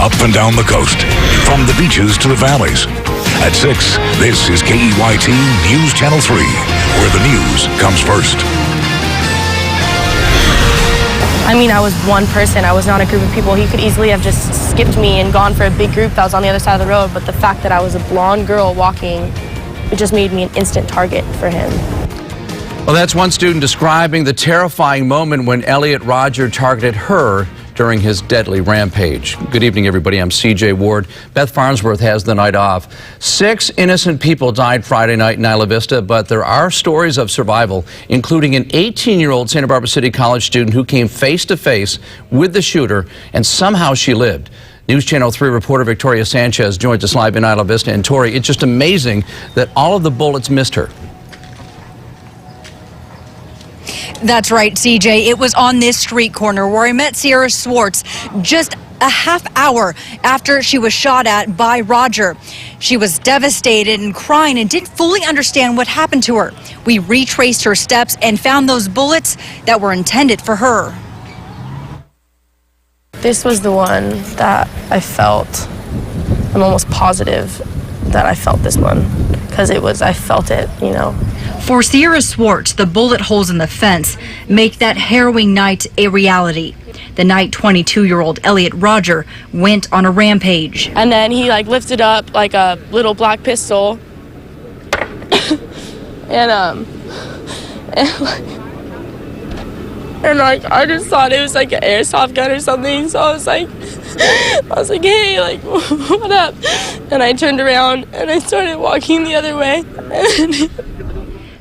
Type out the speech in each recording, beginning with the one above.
up and down the coast, from the beaches to the valleys. At 6, this is KEYT News Channel 3, where the news comes first. I mean, I was one person. I was not a group of people. He could easily have just skipped me and gone for a big group that was on the other side of the road, but the fact that I was a blonde girl walking, it just made me an instant target for him. Well, that's one student describing the terrifying moment when Elliot Rodger targeted her during his deadly rampage. Good evening, everybody. I'm CJ Ward. Beth Farnsworth has the night off. 6 innocent people died Friday night in Isla Vista, but there are stories of survival, including an 18-year-old Santa Barbara City College student who came face-to-face with the shooter, and somehow she lived. News Channel 3 reporter Victoria Sanchez joins us live in Isla Vista. And Tori, it's just amazing that all of the bullets missed her. That's right, CJ. It was on this street corner where I met Sierra Swartz just a half hour after she was shot at by Rodger. She was devastated and crying and didn't fully understand what happened to her. We retraced her steps and found those bullets that were intended for her. This was the one that I felt. I'm almost positive that I felt this one because I felt it, you know. For Sierra Swartz, the bullet holes in the fence make that harrowing night a reality. The night 22-year-old Elliot Rodger went on a rampage. And then he lifted up like a little black pistol and I just thought it was like an airsoft gun or something. So I was like, hey, what up? And I turned around and I started walking the other way.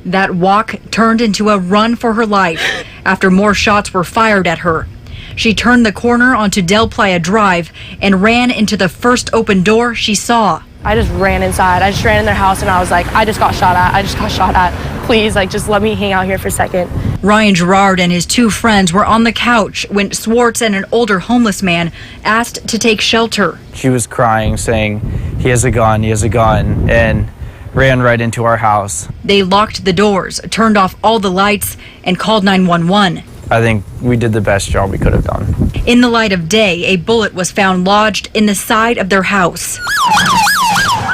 That walk turned into a run for her life after more shots were fired at her. She turned the corner onto Del Playa Drive and ran into the first open door she saw. I just ran inside. I just ran in their house and I was like, I just got shot at. Please, just let me hang out here for a second. Ryan Gerard and his 2 friends were on the couch when Swartz and an older homeless man asked to take shelter. She was crying, saying, he has a gun, and ran right into our house. They locked the doors, turned off all the lights, and called 911. I think we did the best job we could have done. In the light of day, a bullet was found lodged in the side of their house.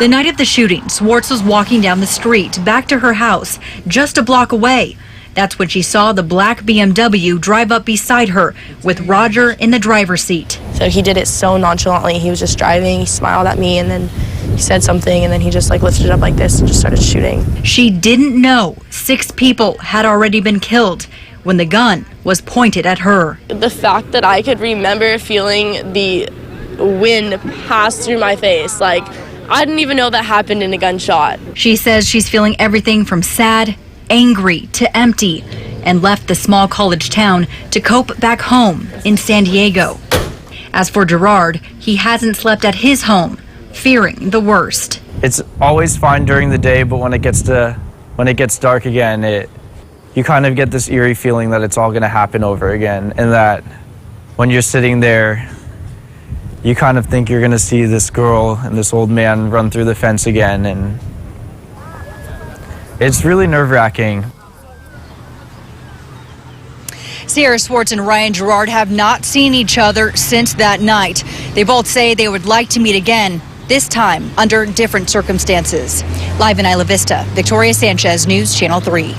The night of the shooting, Swartz was walking down the street back to her house just a block away. That's when she saw the black BMW drive up beside her with Rodger in the driver's seat. So he did it so nonchalantly. He was just driving, he smiled at me, and then he said something, and then he just lifted it up like this and just started shooting. She didn't know 6 people had already been killed when the gun was pointed at her. The fact that I could remember feeling the wind pass through my face, I didn't even know that happened in a gunshot. She says she's feeling everything from sad, angry to empty, and left the small college town to cope back home in San Diego. As for Gerard, he hasn't slept at his home, fearing the worst. It's always fine during the day, but when it gets dark again, you kind of get this eerie feeling that it's all going to happen over again, and that when you're sitting there, you kind of think you're going to see this girl and this old man run through the fence again, and it's really nerve-wracking. Sierra Swartz and Ryan Gerard have not seen each other since that night. They both say they would like to meet again, this time under different circumstances. Live in Isla Vista, Victoria Sanchez, News Channel 3.